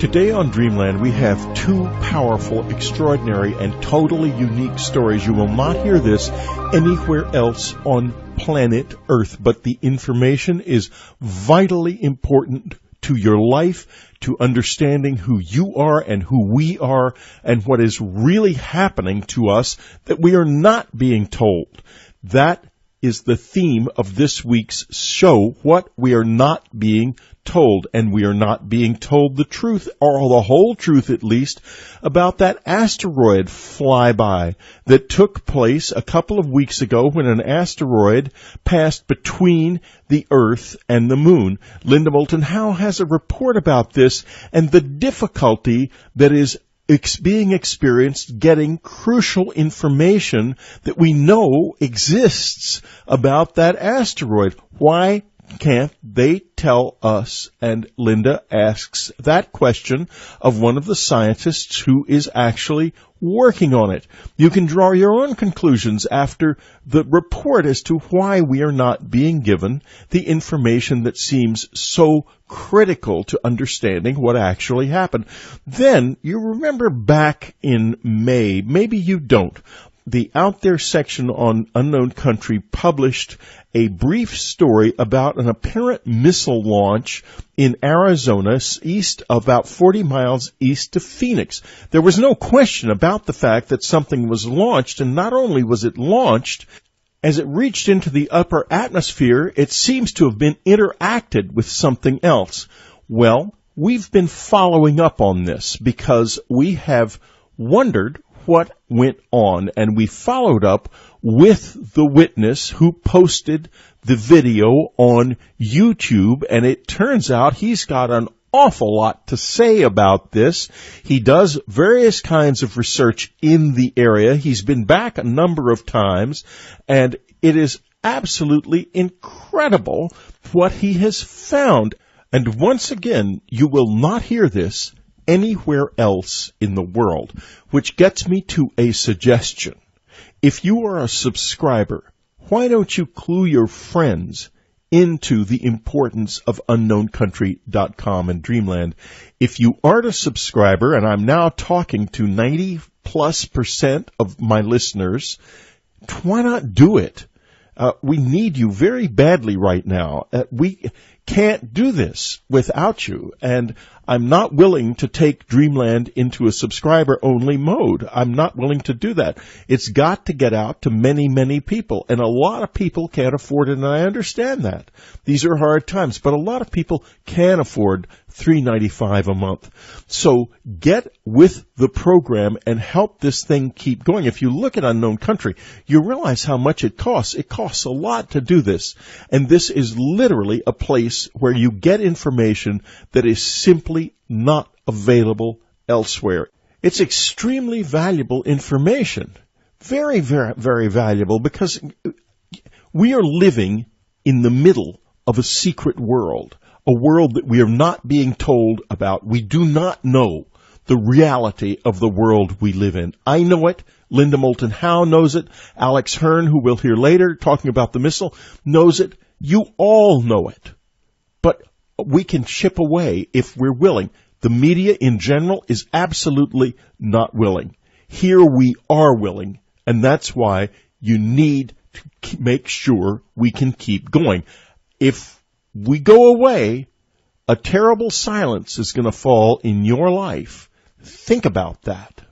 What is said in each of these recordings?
Today on Dreamland, we have two powerful, extraordinary, and totally unique stories. You will not hear this anywhere else on planet Earth, but the information is vitally important to your life, to understanding who you are and who we are, and what is really happening to us that we are not being told. That is the theme of this week's show, what we are not being told. And we are not being told the truth, or the whole truth at least, about that asteroid flyby that took place a couple of weeks ago when an asteroid passed between the Earth and the Moon. Linda Moulton Howe has a report about this and the difficulty that is being experienced getting crucial information that we know exists about that asteroid. Why can't they tell us? And Linda asks that question of one of the scientists who is actually working on it. You can draw your own conclusions after the report as to why we are not being given the information that seems so critical to understanding what actually happened. Then, you remember back in May, maybe you don't, the Out There section on Unknown Country published a brief story about an apparent missile launch in Arizona, about 40 miles east of Phoenix. There was no question about the fact that something was launched, and not only was it launched, as it reached into the upper atmosphere, it seems to have been interacted with something else. Well, we've been following up on this because we have wondered what went on, and we followed up with the witness who posted the video on YouTube, and it turns out he's got an awful lot to say about this. He does various kinds of research in the area. He's been back a number of times, and it is absolutely incredible what he has found. And once again, you will not hear this anywhere else in the world, which gets me to a suggestion. If you are a subscriber, why don't you clue your friends into the importance of unknowncountry.com and Dreamland? If you aren't a subscriber, and I'm now talking to 90+% of my listeners, why not do it? We need you very badly right now. We can't do this without you, and I'm not willing to take Dreamland into a subscriber-only mode. I'm not willing to do that. It's got to get out to many, many people, and a lot of people can't afford it, and I understand that. These are hard times, but a lot of people can afford $3.95 a month. So get with the program and help this thing keep going. If you look at Unknown Country, you realize how much it costs. It costs a lot to do this, and this is literally a place where you get information that is simply not available elsewhere. It's extremely valuable information. Very, very, very valuable, because we are living in the middle of a secret world, a world that we are not being told about. We do not know the reality of the world we live in. I know it. Linda Moulton Howe knows it. Alex Hearn, who we'll hear later, talking about the missile, knows it. You all know it. But we can chip away if we're willing. The media in general is absolutely not willing. Here we are willing, and that's why you need to make sure we can keep going. If we go away, a terrible silence is going to fall in your life. Think about that.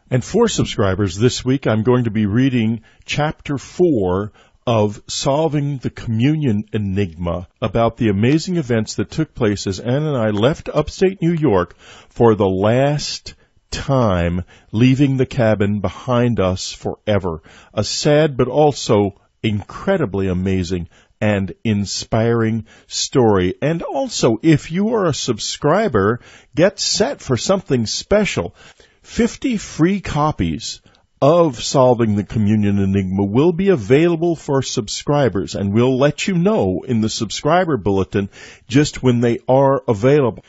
And for subscribers, this week I'm going to be reading Chapter 4 of Solving the Communion Enigma, about the amazing events that took place as Ann and I left upstate New York for the last time, leaving the cabin behind us forever. A sad but also incredibly amazing and inspiring story. And also, if you are a subscriber, get set for something special. 50 free copies of Solving the Communion Enigma will be available for subscribers, and we'll let you know in the subscriber bulletin just when they are available.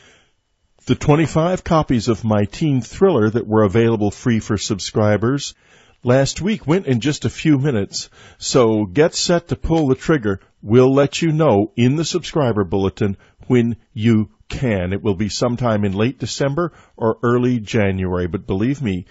The 25 copies of my teen thriller that were available free for subscribers last week went in just a few minutes, so get set to pull the trigger. We'll let you know in the subscriber bulletin when you can. It will be sometime in late December or early January. But believe me,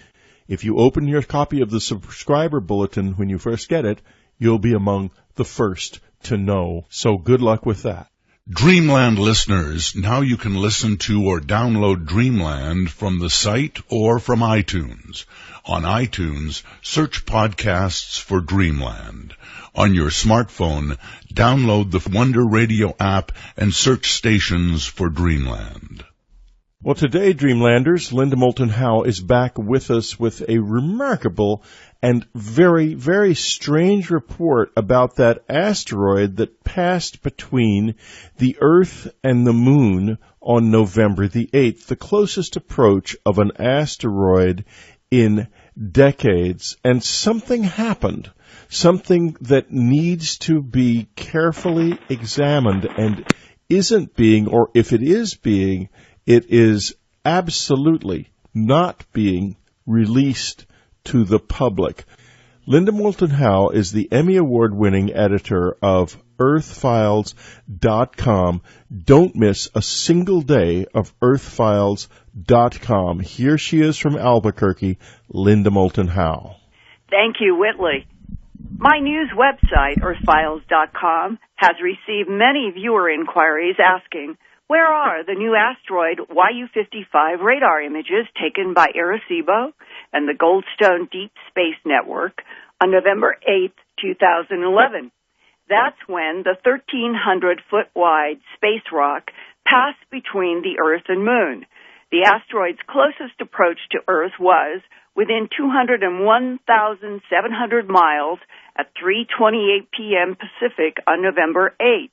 if you open your copy of the subscriber bulletin when you first get it, you'll be among the first to know. So good luck with that. Dreamland listeners, now you can listen to or download Dreamland from the site or from iTunes. On iTunes, search podcasts for Dreamland. On your smartphone, download the Wonder Radio app and search stations for Dreamland. Well, today, Dreamlanders, Linda Moulton Howe is back with us with a remarkable and very, very strange report about that asteroid that passed between the Earth and the Moon on November the 8th, the closest approach of an asteroid in decades. And something happened, something that needs to be carefully examined and isn't being, or if it is being, it is absolutely not being released to the public. Linda Moulton Howe is the Emmy Award-winning editor of EarthFiles.com. Don't miss a single day of EarthFiles.com. Here she is from Albuquerque, Linda Moulton Howe. Thank you, Whitley. My news website, EarthFiles.com, has received many viewer inquiries asking, where are the new asteroid YU55 radar images taken by Arecibo and the Goldstone Deep Space Network on November 8, 2011? That's when the 1,300-foot-wide space rock passed between the Earth and Moon. The asteroid's closest approach to Earth was within 201,700 miles at 3:28 p.m. Pacific on November 8th.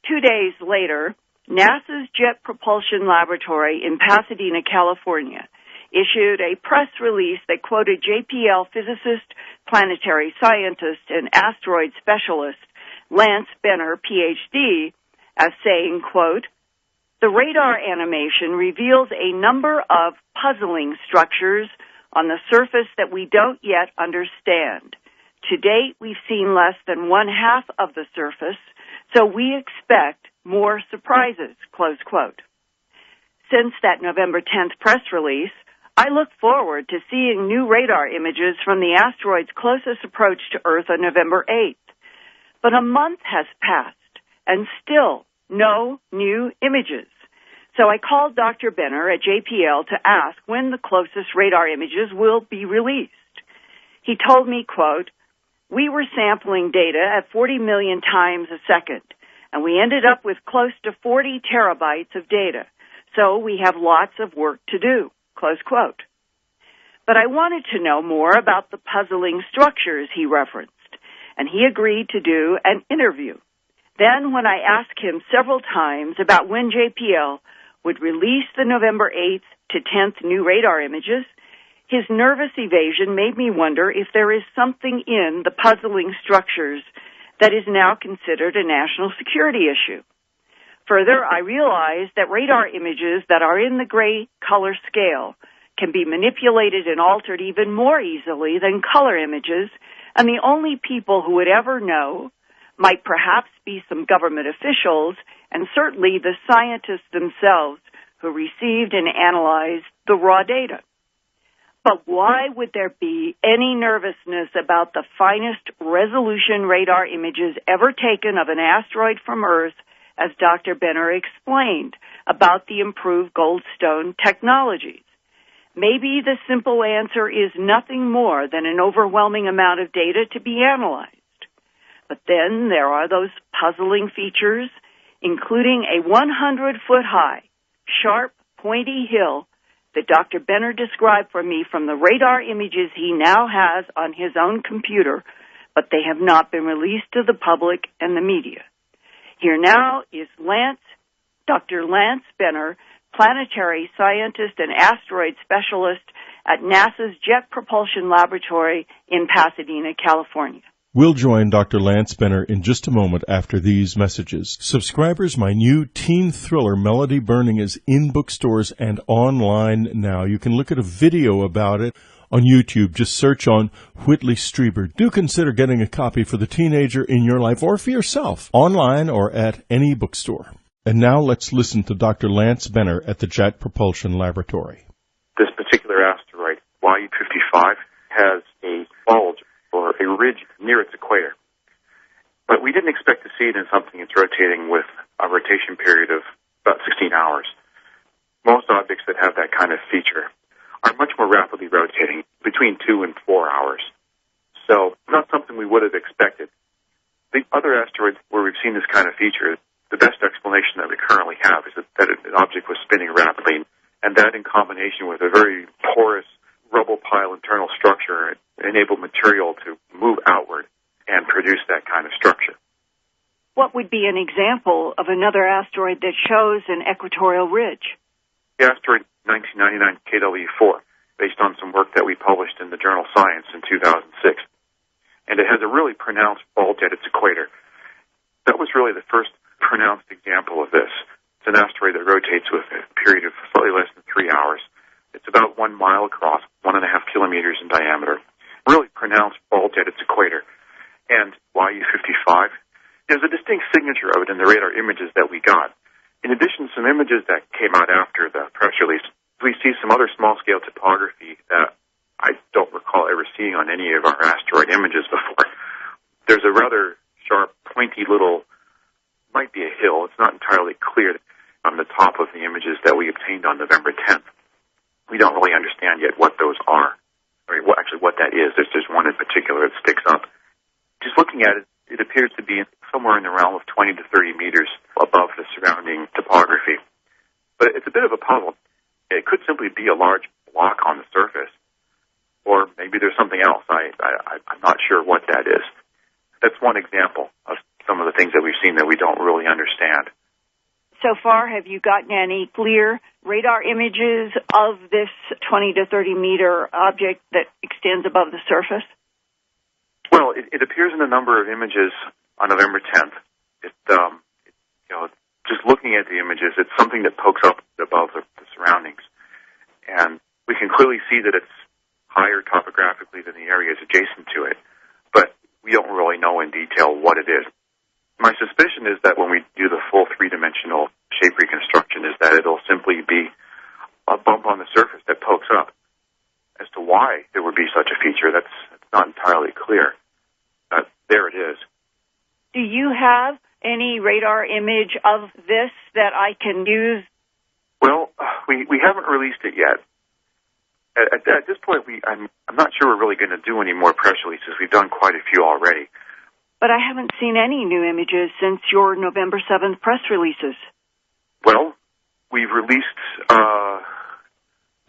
2 days later, NASA's Jet Propulsion Laboratory in Pasadena, California, issued a press release that quoted JPL physicist, planetary scientist, and asteroid specialist Lance Benner, Ph.D., as saying, quote, "The radar animation reveals a number of puzzling structures on the surface that we don't yet understand. To date, we've seen less than one-half of the surface, so we expect more surprises," close quote. Since that November 10th press release, I look forward to seeing new radar images from the asteroid's closest approach to Earth on November 8th. But a month has passed, and still no new images. So I called Dr. Benner at JPL to ask when the closest radar images will be released. He told me, quote, "We were sampling data at 40 million times a second, and we ended up with close to 40 terabytes of data, so we have lots of work to do," close quote. But I wanted to know more about the puzzling structures he referenced, and he agreed to do an interview. Then when I asked him several times about when JPL would release the November 8th to 10th new radar images, his nervous evasion made me wonder if there is something in the puzzling structures that is now considered a national security issue. Further, I realized that radar images that are in the gray color scale can be manipulated and altered even more easily than color images, and the only people who would ever know might perhaps be some government officials and certainly the scientists themselves who received and analyzed the raw data. But why would there be any nervousness about the finest resolution radar images ever taken of an asteroid from Earth, as Dr. Benner explained about the improved Goldstone technologies? Maybe the simple answer is nothing more than an overwhelming amount of data to be analyzed. But then there are those puzzling features, including a 100-foot-high, sharp, pointy hill that Dr. Benner described for me from the radar images he now has on his own computer, but they have not been released to the public and the media. Here now is Dr. Lance Benner, planetary scientist and asteroid specialist at NASA's Jet Propulsion Laboratory in Pasadena, California. We'll join Dr. Lance Benner in just a moment after these messages. Subscribers, my new teen thriller, Melody Burning, is in bookstores and online now. You can look at a video about it on YouTube. Just search on Whitley Strieber. Do consider getting a copy for the teenager in your life or for yourself, online or at any bookstore. And now let's listen to Dr. Lance Benner at the Jet Propulsion Laboratory. This particular asteroid, YU55, has a bulge or a ridge near its equator. But we didn't expect to see it in something that's rotating with a rotation period of about 16 hours. Most objects that have that kind of feature are much more rapidly rotating, between 2 and 4 hours. So not something we would have expected. The other asteroids where we've seen this kind of feature, the best explanation that we currently have is that an object was spinning rapidly, and that in combination with a very porous rubble pile internal structure enabled material to move outward and produce that kind of structure. What would be an example of another asteroid that shows an equatorial ridge? The asteroid 1999 KW4, based on some work that we published in the journal Science in 2006. And it has a really pronounced bulge at its equator. That was really the first pronounced example of this. It's an asteroid that rotates with a period of slightly less than 3 hours. It's about 1 mile across, 1.5 kilometers in diameter. Really pronounced bulge at its equator. And YU55, there's a distinct signature of it in the radar images that we got. In addition to some images that came out after the press release, we see some other small-scale topography that I don't recall ever seeing on any of our asteroid images before. There's a rather sharp, pointy little, might be a hill, it's not entirely clear, on the top of the images that we obtained on November 10th. We don't really understand yet what those are, or what that is. There's one in particular that sticks up. Just looking at it, it appears to be somewhere in the realm of 20 to 30 meters above the surrounding topography. But it's a bit of a puzzle. It could simply be a large block on the surface, or maybe there's something else. I'm not sure what that is. That's one example of some of the things that we've seen that we don't really understand. So far, have you gotten any clear radar images of this 20 to 30 meter object that extends above the surface? Well, it appears in a number of images on November 10th. Just looking at the images, it's something that pokes up above the surroundings. And we can clearly see that it's higher topographically than the areas adjacent to it, but we don't really know in detail what it is. My suspicion is that when we do the full three-dimensional shape reconstruction is that it'll simply be a bump on the surface that pokes up. As to why there would be such a feature, that's not entirely clear. But there it is. Do you have any radar image of this that I can use? Well, we haven't released it yet. At this point, I'm not sure we're really going to do any more press releases. We've done quite a few already. But I haven't seen any new images since your November 7th press releases. Well, we've released.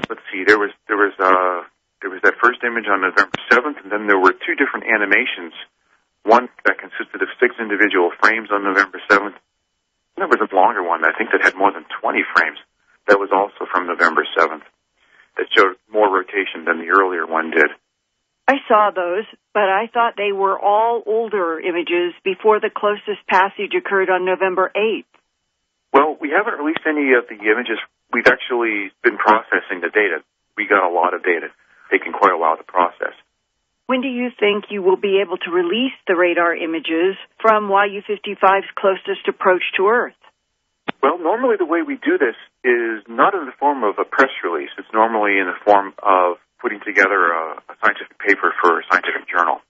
Let's see. There was that first image on November 7th, and then there were two different animations. One that consisted of 6 individual frames on November 7th. There was a longer one, I think, that had more than 20 frames. That was also from November 7th. That showed more rotation than the earlier one did. I saw those, but I thought they were all older images before the closest passage occurred on November 8th. Well, we haven't released any of the images. We've actually been processing the data. We got a lot of data, taking quite a while to process. When do you think you will be able to release the radar images from YU55's closest approach to Earth? Well, normally the way we do this is not in the form of a press release. It's normally in the form of putting together a scientific paper for a scientific journal.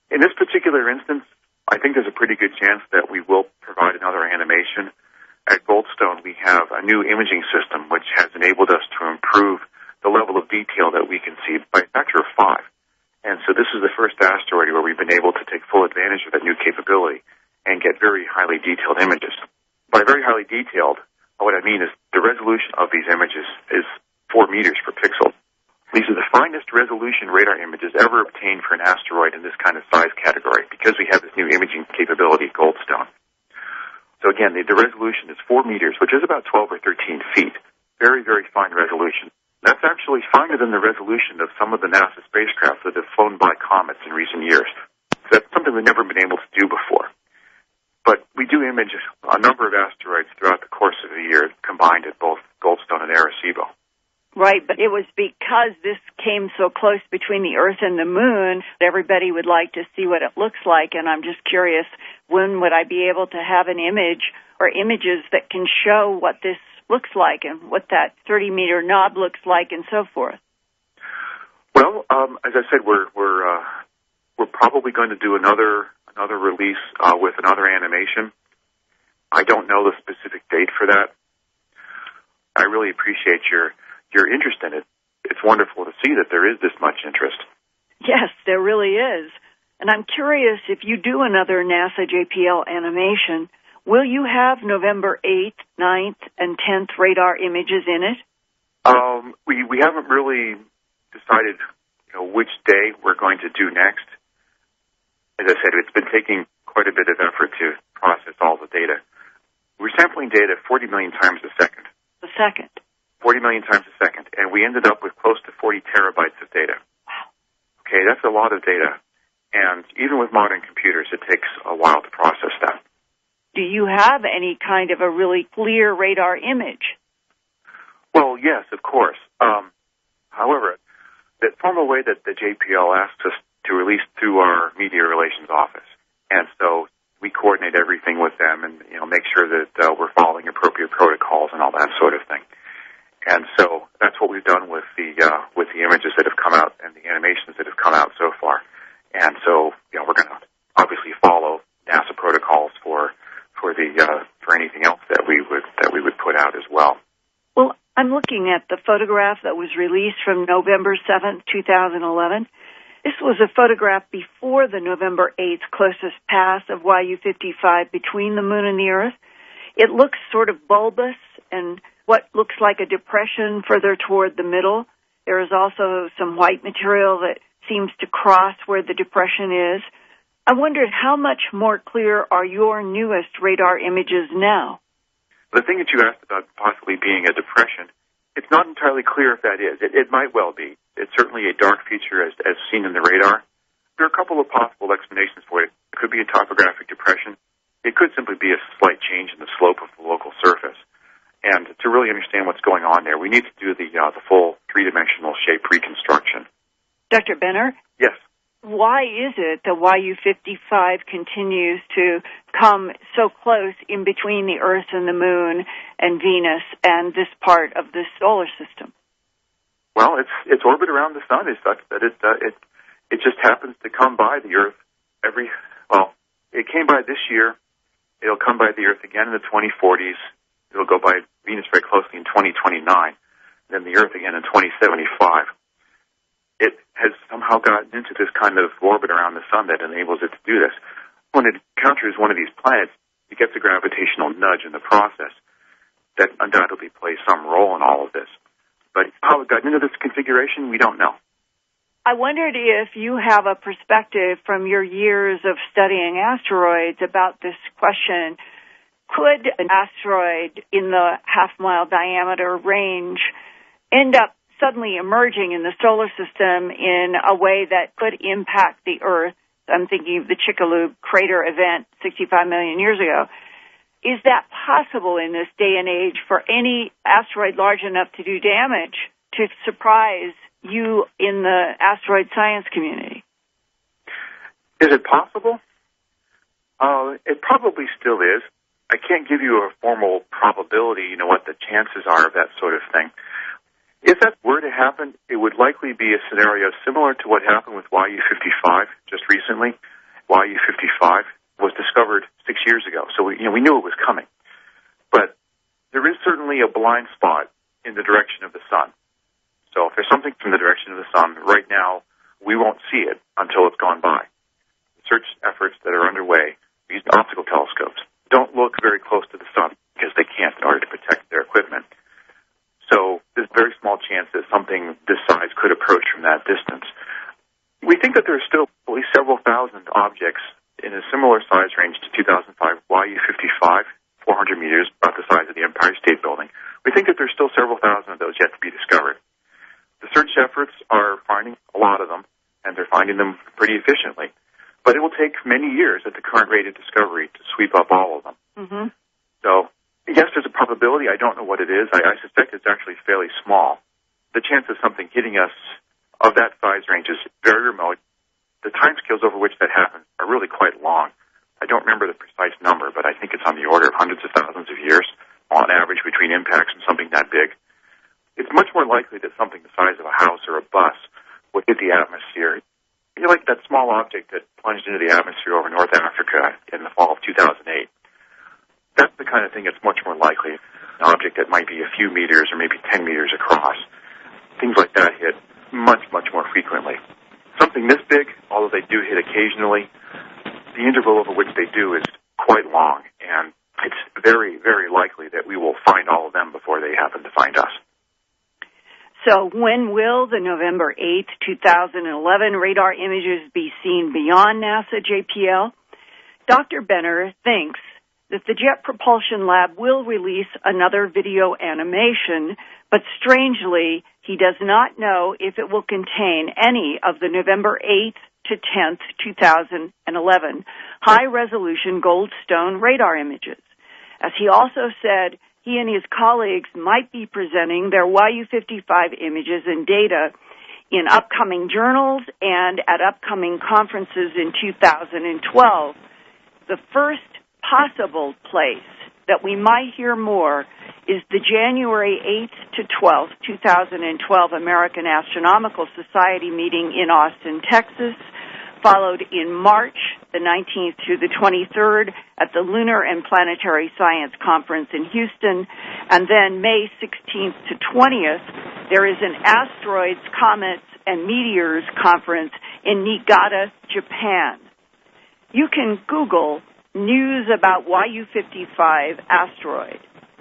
In this particular instance, I think there's a pretty good chance that we will provide another animation. At Goldstone, we have a new imaging system which has enabled us to improve the level of detail that we can see by a factor of 5. And so this is the first asteroid where we've been able to take full advantage of that new capability and get very highly detailed images. By very highly detailed, what I mean is the resolution of these images is 4 meters per pixel. These are the finest resolution radar images ever obtained for an asteroid in this kind of size category because we have this new imaging capability at Goldstone. So again, the resolution is 4 meters, which is about 12 or 13 feet. Very, very fine resolution. That's actually finer than the resolution of some of the NASA spacecraft that have flown by comets in recent years. So that's something we've never been able to do before. But we do image a number of asteroids throughout the course of the year, combined at both Goldstone and Arecibo. Right, but it was because this came so close between the Earth and the Moon, everybody would like to see what it looks like, and I'm just curious, when would I be able to have an image or images that can show what this looks like and what that 30-meter knob looks like and so forth? Well, as I said, we're probably going to do another release with another animation. I don't know the specific date for that. I really appreciate your interest in it. It's wonderful to see that there is this much interest. Yes, there really is. And I'm curious, if you do another NASA JPL animation, will you have November 8th, 9th, and 10th radar images in it? We haven't really decided, which day we're going to do next. As I said, it's been taking quite a bit of effort to process all the data. We're sampling data 40 million times a second. A second. 40 million times a second, and we ended up with close to 40 terabytes of data. Wow. Okay, that's a lot of data, and even with modern computers, it takes a while to process that. Do you have any kind of a really clear radar image? Well, yes, of course. However, the formal way that the JPL asks us to release through our media relations office, and so we coordinate everything with them and make sure that we're following appropriate protocols and all that sort of thing. And so that's what we've done with the images that have come out and the animations that have come out so far. And so we're going to obviously follow NASA protocols for anything else that we would put out as well. Well, I'm looking at the photograph that was released from November 7th, 2011. This was a photograph before the November 8th closest pass of YU55 between the Moon and the Earth. It looks sort of bulbous and what looks like a depression further toward the middle. There is also some white material that seems to cross where the depression is. I wondered how much more clear are your newest radar images now? The thing that you asked about possibly being a depression, it's not entirely clear if that is. It might well be. It's certainly a dark feature as seen in the radar. There are a couple of possible explanations for it. It could be a topographic depression. It could simply be a slight change in the slope of the local surface. And to really understand what's going on there, we need to do the full three-dimensional shape reconstruction. Dr. Benner? Yes. Why is it that YU55 continues to come so close in between the Earth and the Moon and Venus and this part of the solar system? Well, its orbit around the sun is such that it just happens to come by the Earth it came by this year. It'll come by the Earth again in the 2040s. It'll go by Venus very closely in 2029, then the Earth again in 2075. It has somehow gotten into this kind of orbit around the sun that enables it to do this. When it encounters one of these planets, it gets a gravitational nudge in the process that undoubtedly plays some role in all of this. But how it got into this configuration, we don't know. I wondered if you have a perspective from your years of studying asteroids about this question. Could an asteroid in the half-mile diameter range end up suddenly emerging in the solar system in a way that could impact the Earth? I'm thinking of the Chicxulub crater event 65 million years ago. Is that possible in this day and age for any asteroid large enough to do damage to surprise you in the asteroid science community? Is it possible? It probably still is. I can't give you a formal probability, what the chances are of that sort of thing. If that were to happen, it would likely be a scenario similar to what happened with YU55 just recently. YU55 was discovered 6 years ago, so we knew it was coming. But there is certainly a blind spot in the direction of the sun. So if there's something from the direction of the sun, right now we won't see it until it's gone by. Search efforts that are underway using optical telescopes don't look very close to the sun because they can't in order to protect their equipment. So there's a very small chance that something this size could approach from that distance. We think that there are still at least several thousand objects in a similar size range to 2005 YU55, 400 meters, about the size of the Empire State Building. We think that there's still several thousand of those yet to be discovered. The search efforts are finding a lot of them, and they're finding them pretty efficiently. But it will take many years at the current rate of discovery to sweep up all of them. Mm-hmm. So, yes, there's a probability. I don't know what it is. I suspect it's actually fairly small. the chance of something hitting us of that size range is very remote. The timescales over which that happens are really quite long. I don't remember the precise number, but I think it's on the order of hundreds of thousands of years on average between impacts and something that big. It's much more likely that something the size of a house or a bus would hit the atmosphere. You're like that small object that plunged into the atmosphere over North Africa in the fall of 2008. That's the kind of thing that's much more likely. An object that might be a few meters or maybe 10 meters across. Things like that hit much, much more frequently. Something this big, although they do hit occasionally, the interval over which they do is quite long, and it's very, very likely that we will find all of them before they happen to find us. So when will the November 8th, 2011 radar images be seen beyond NASA JPL? Dr. Benner thinks that the Jet Propulsion Lab will release another video animation, but strangely, he does not know if it will contain any of the November 8th to 10th, 2011 high-resolution Goldstone radar images. As he also said, he and his colleagues might be presenting their YU55 images and data in upcoming journals and at upcoming conferences in 2012. The first possible place that we might hear more is the January 8th to 12th, 2012 American Astronomical Society meeting in Austin, Texas, followed in March the 19th through the 23rd at the Lunar and Planetary Science Conference in Houston, and then May 16th to 20th, there is an Asteroids, Comets, and Meteors Conference in Niigata, Japan. You can Google news about YU55 asteroid,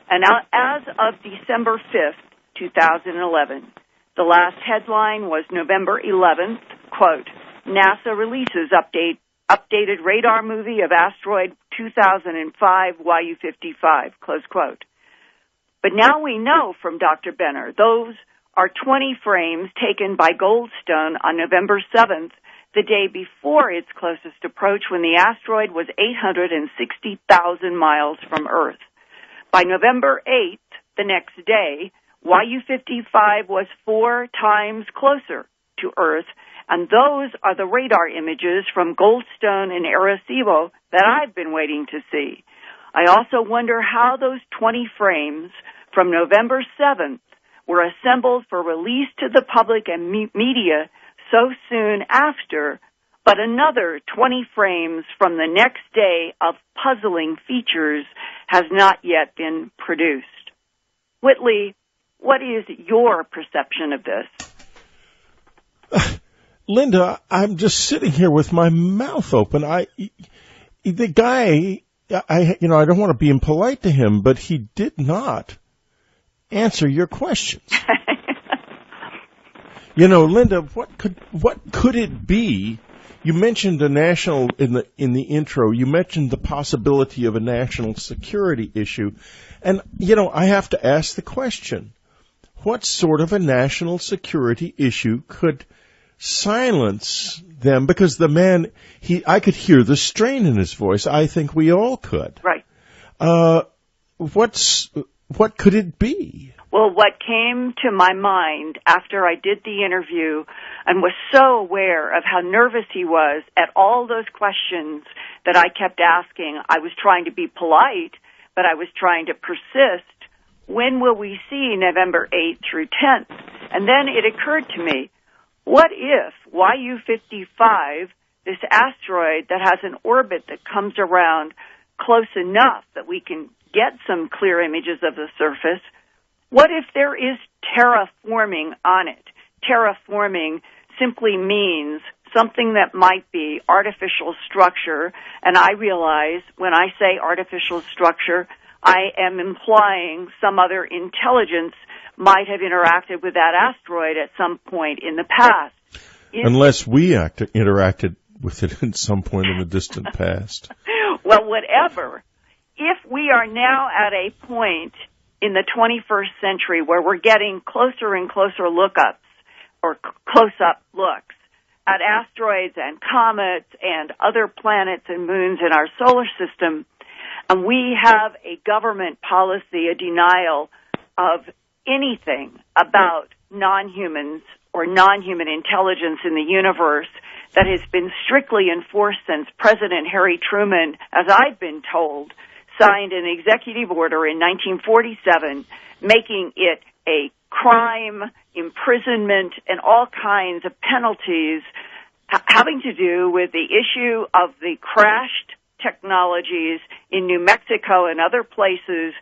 and as of December 5th, 2011, the last headline was November 11th, quote, NASA releases updated radar movie of asteroid 2005 YU55, close quote. But now we know from Dr. Benner, those are 20 frames taken by Goldstone on November 7th, the day before its closest approach when the asteroid was 860,000 miles from Earth. By November 8th, the next day, YU55 was 4 times closer to Earth, and those are the radar images from Goldstone and Arecibo that I've been waiting to see. I also wonder how those 20 frames from November 7th were assembled for release to the public and media so soon after, but another 20 frames from the next day of puzzling features has not yet been produced. Whitley, what is your perception of this? Linda, I'm just sitting here with my mouth open. The guy, I don't want to be impolite to him, but he did not answer your questions. Linda, what could it be? You mentioned a national in the intro. You mentioned the possibility of a national security issue, and I have to ask the question: what sort of a national security issue could silence them? Because the man, I could hear the strain in his voice. I think we all could. Right. What could it be? Well, what came to my mind after I did the interview and was so aware of how nervous he was at all those questions that I kept asking, I was trying to be polite, but I was trying to persist. When will we see November 8th through 10th? And then it occurred to me, what if YU55, this asteroid that has an orbit that comes around close enough that we can get some clear images of the surface, what if there is terraforming on it? Terraforming simply means something that might be artificial structure, and I realize when I say artificial structure, I am implying some other intelligence might have interacted with that asteroid at some point in the past. Unless we interacted with it at some point in the distant past. Well, whatever. If we are now at a point in the 21st century where we're getting closer and closer lookups or close-up looks at asteroids and comets and other planets and moons in our solar system, and we have a government policy, a denial of anything about non-humans or non-human intelligence in the universe that has been strictly enforced since President Harry Truman, as I've been told, signed an executive order in 1947 making it a crime, imprisonment, and all kinds of penalties having to do with the issue of the crashed technologies in New Mexico and other places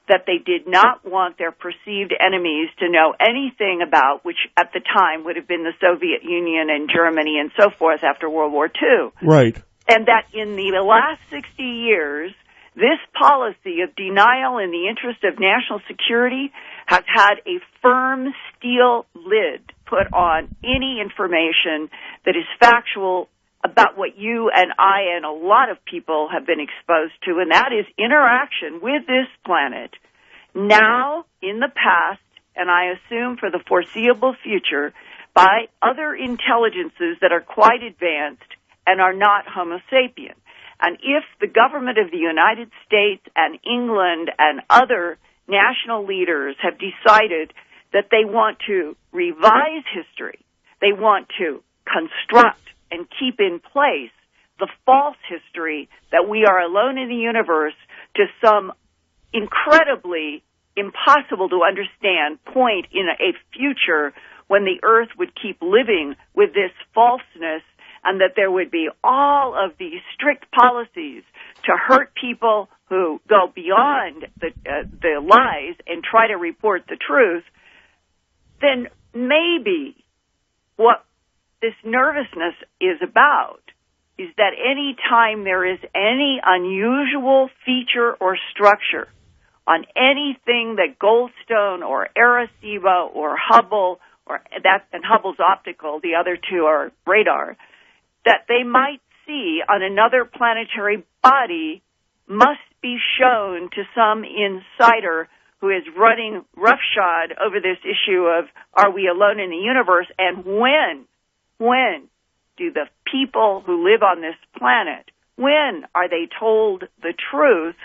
that they did not want their perceived enemies to know anything about, which at the time would have been the Soviet Union and Germany and so forth after World War II. Right. And that in the last 60 years, this policy of denial in the interest of national security has had a firm steel lid put on any information that is factual about what you and I and a lot of people have been exposed to, and that is interaction with this planet. Now, in the past, and I assume for the foreseeable future, by other intelligences that are quite advanced and are not Homo sapien. And if the government of the United States and England and other national leaders have decided that they want to revise history, they want to construct and keep in place the false history that we are alone in the universe to some incredibly impossible to understand point in a future when the earth would keep living with this falseness, and that there would be all of these strict policies to hurt people who go beyond the lies and try to report the truth, then maybe what this nervousness is about is that any time there is any unusual feature or structure on anything that Goldstone or Arecibo or Hubble, or that, and Hubble's optical, the other two are radar, that they might see on another planetary body must be shown to some insider who is running roughshod over this issue of are we alone in the universe, and when do the people who live on this planet, when are they told the truth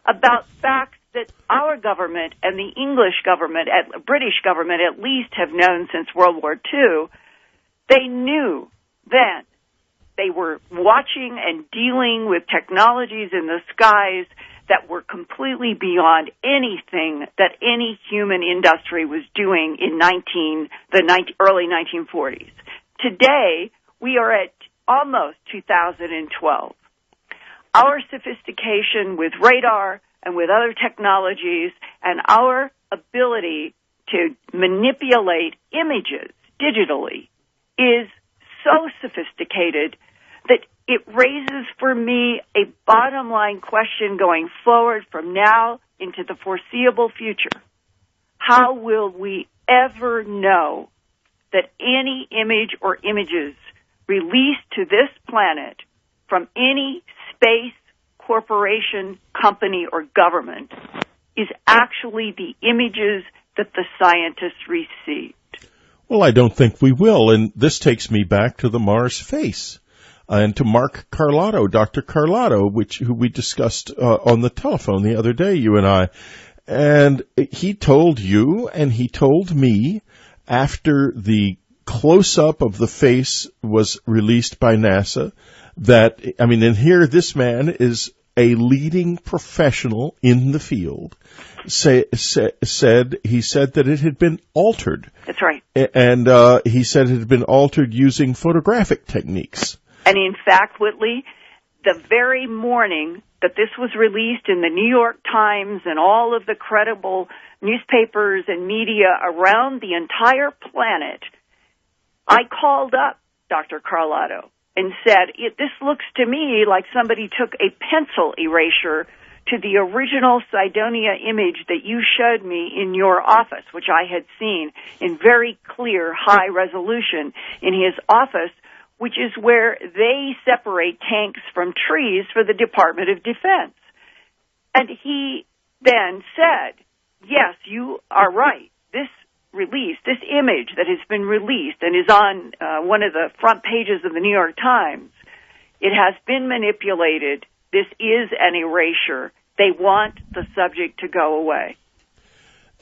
about facts that our government and the English government, British government at least, have known since World War II? They knew then. They were watching and dealing with technologies in the skies that were completely beyond anything that any human industry was doing in early 1940s. Today, we are at almost 2012. Our sophistication with radar and with other technologies and our ability to manipulate images digitally is so sophisticated that it raises for me a bottom line question going forward from now into the foreseeable future. How will we ever know that any image or images released to this planet from any space, corporation, company, or government is actually the images that the scientists received? Well, I don't think we will, and this takes me back to the Mars face and to Mark Carlotto, Dr. Carlotto, who we discussed on the telephone the other day, you and I. And he told you and he told me after the close-up of the face was released by NASA that, I mean, and here this man is a leading professional in the field, he said that it had been altered. That's right. And he said it had been altered using photographic techniques. And in fact, Whitley, the very morning that this was released in the New York Times and all of the credible newspapers and media around the entire planet, I called up Dr. Carlotto and said, this looks to me like somebody took a pencil eraser to the original Cydonia image that you showed me in your office, which I had seen in very clear, high resolution in his office, which is where they separate tanks from trees for the Department of Defense. And he then said, yes, you are right. This image that has been released and is on one of the front pages of the New York Times, it has been manipulated. This is an erasure. They want the subject to go away.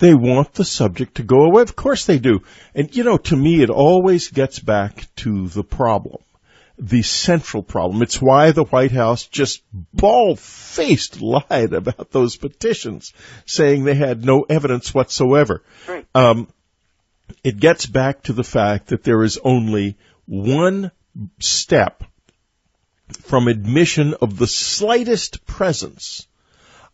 They want the subject to go away. Of course they do. And, to me, it always gets back to the problem, the central problem. It's why the White House just bald-faced lied about those petitions, saying they had no evidence whatsoever. Right. It gets back to the fact that there is only one step from admission of the slightest presence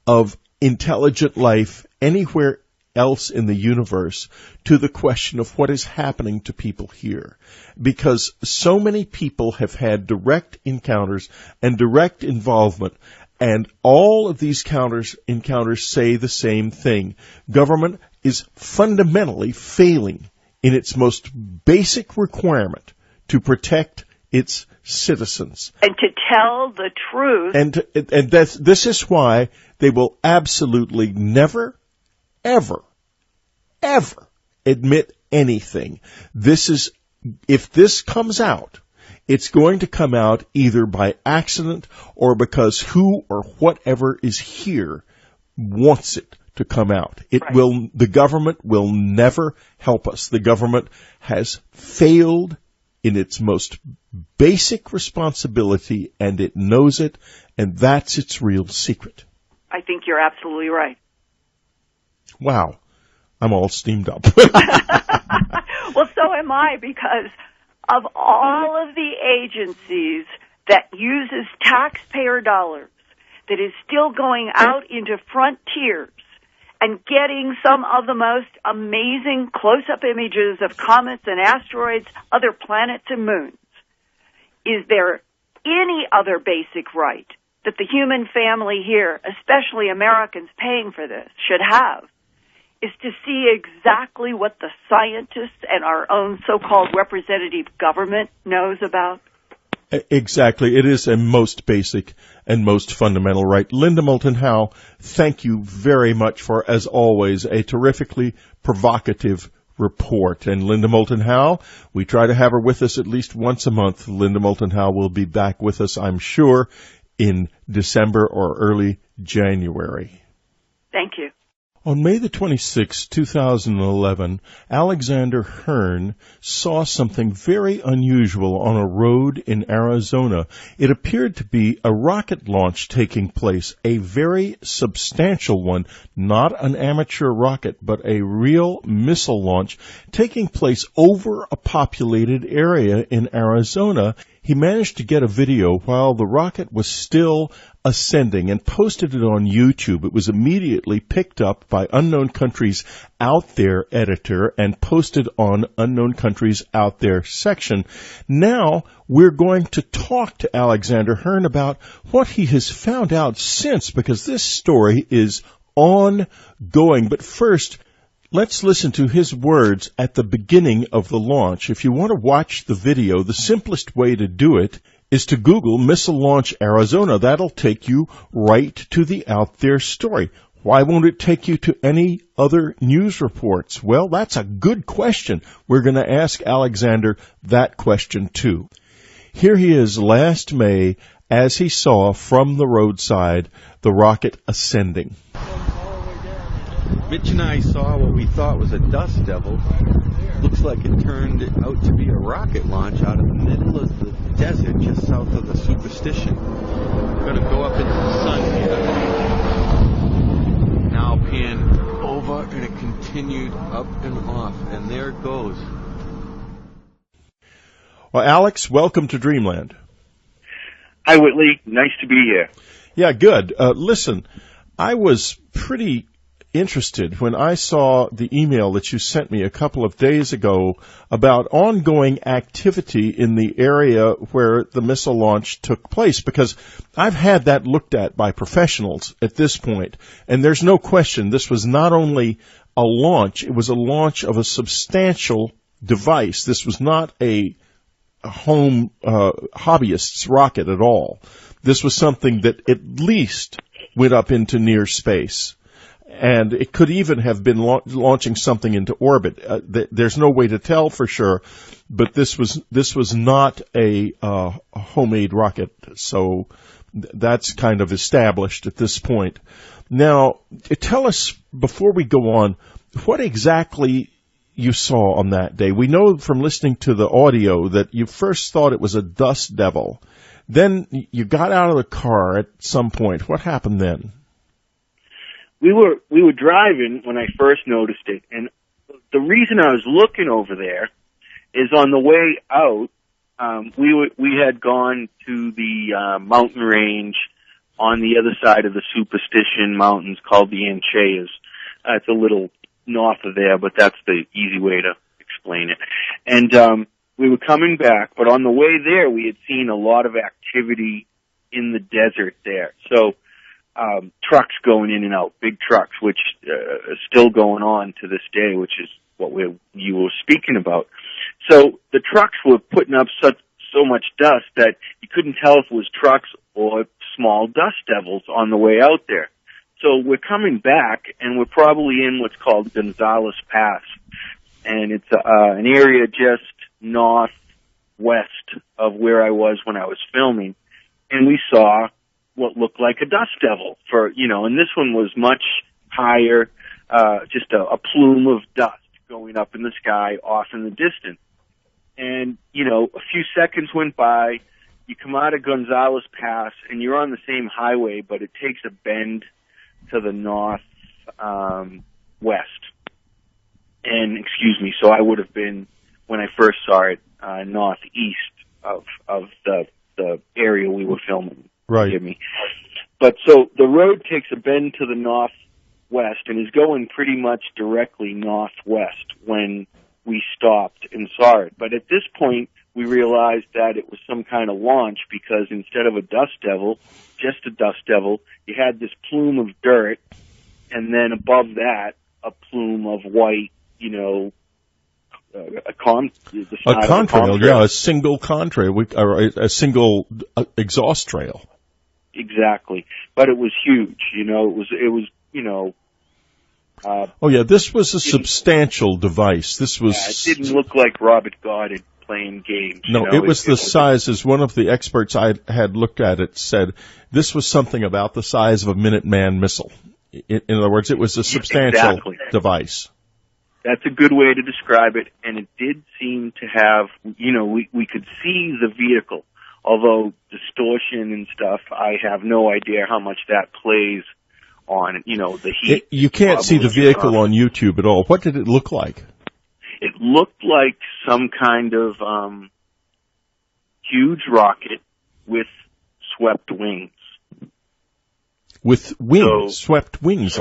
of intelligent life anywhere else in the universe to the question of what is happening to people here. Because so many people have had direct encounters and direct involvement, and all of these encounters say the same thing. Government is fundamentally failing in its most basic requirement to protect its citizens. And to tell the truth. And this is why they will absolutely never, ever admit anything. If this comes out, it's going to come out either by accident or because who or whatever is here wants it to come out. The government will never help us. The government has failed in its most basic responsibility, and it knows it, and that's its real secret. I think you're absolutely right. Wow. I'm all steamed up. Well, so am I, because of all of the agencies that uses taxpayer dollars, that is still going out into frontiers and getting some of the most amazing close-up images of comets and asteroids, other planets and moons. Is there any other basic right that the human family here, especially Americans paying for this, should have, is to see exactly what the scientists and our own so-called representative government knows about? Exactly. It is a most basic and most fundamental right. Linda Moulton Howe, thank you very much for, as always, a terrifically provocative report. And Linda Moulton Howe, we try to have her with us at least once a month. Linda Moulton Howe will be back with us, I'm sure, in December or early January. Thank you. On May the 26th, 2011, Alexander Hearn saw something very unusual on a road in Arizona. It appeared to be a rocket launch taking place, a very substantial one, not an amateur rocket, but a real missile launch taking place over a populated area in Arizona. He managed to get a video while the rocket was still ascending and posted it on YouTube. It was immediately picked up by Unknown Countries Out There editor and posted on Unknown Countries Out There section. Now we're going to talk to Alexander Hearn about what he has found out since, because this story is ongoing. But first, let's listen to his words at the beginning of the launch. If you want to watch the video, the simplest way to do it is to Google Missile Launch Arizona. That'll take you right to the Out There story. Why won't it take you to any other news reports? Well, that's a good question. We're going to ask Alexander that question too. Here he is last May as he saw from the roadside the rocket ascending. Mitch and I saw what we thought was a dust devil. Looks like it turned out to be a rocket launch out of the middle of the desert just south of the Superstition. We're going to go up into the sun here. Now pan over, and it continued up and off, and there it goes. Well, Alex, welcome to Dreamland. Hi, Whitley. Nice to be here. Yeah, good. Listen, I was pretty interested when I saw the email that you sent me a couple of days ago about ongoing activity in the area where the missile launch took place, because I've had that looked at by professionals at this point, and there's no question this was not only a launch, it was a launch of a substantial device. This was not a home hobbyist's rocket at all. This was something that at least went up into near space. And it could even have been launching something into orbit. There's no way to tell for sure, but this was not a homemade rocket, so that's kind of established at this point. Now, tell us, before we go on, what exactly you saw on that day. We know from listening to the audio that you first thought it was a dust devil. Then you got out of the car at some point. What happened then? We were driving when I first noticed it, and the reason I was looking over there is on the way out, we had gone to the mountain range on the other side of the Superstition Mountains called the Anchayas. It's a little north of there, but that's the easy way to explain it. And we were coming back, but on the way there, we had seen a lot of activity in the desert there. So trucks going in and out, big trucks, which is still going on to this day, which is what you were speaking about. So the trucks were putting up so much dust that you couldn't tell if it was trucks or small dust devils on the way out there. So we're coming back, and we're probably in what's called Gonzales Pass, and it's an area just northwest of where I was when I was filming, and we saw what looked like a dust devil and this one was much higher, just a plume of dust going up in the sky off in the distance. And, a few seconds went by, you come out of Gonzales Pass, and you're on the same highway, but it takes a bend to the north west. And, so I would have been, when I first saw it, northeast of the area we were filming. Right. Forgive me. But so the road takes a bend to the northwest and is going pretty much directly northwest when we stopped and saw it. But at this point, we realized that it was some kind of launch because instead of a dust devil, just a dust devil, you had this plume of dirt, and then above that, a plume of white, a contrail, yeah, a single contrail, or a single exhaust trail. Exactly, but it was huge. Oh yeah, this was a substantial device. This was. Yeah, it didn't look like Robert Goddard playing games. No, it was the size. As one of the experts I had looked at it said, this was something about the size of a Minuteman missile. In other words, it was a substantial device. That's a good way to describe it, and it did seem to have, we could see the vehicle, although distortion and stuff, I have no idea how much that plays on, the heat. You can't see the vehicle on YouTube at all. What did it look like? It looked like some kind of huge rocket with swept wings. With wings, swept wings.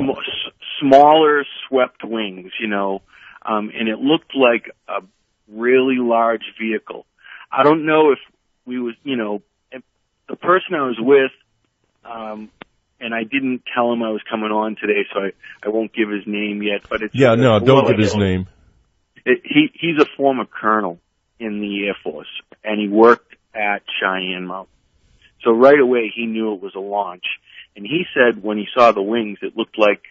Smaller swept wings, and it looked like a really large vehicle. I don't know if we was, if the person I was with, and I didn't tell him I was coming on today, so I won't give his name yet. But it's don't give his name. He's a former colonel in the Air Force, and he worked at Cheyenne Mountain. So right away he knew it was a launch, and he said when he saw the wings, it looked like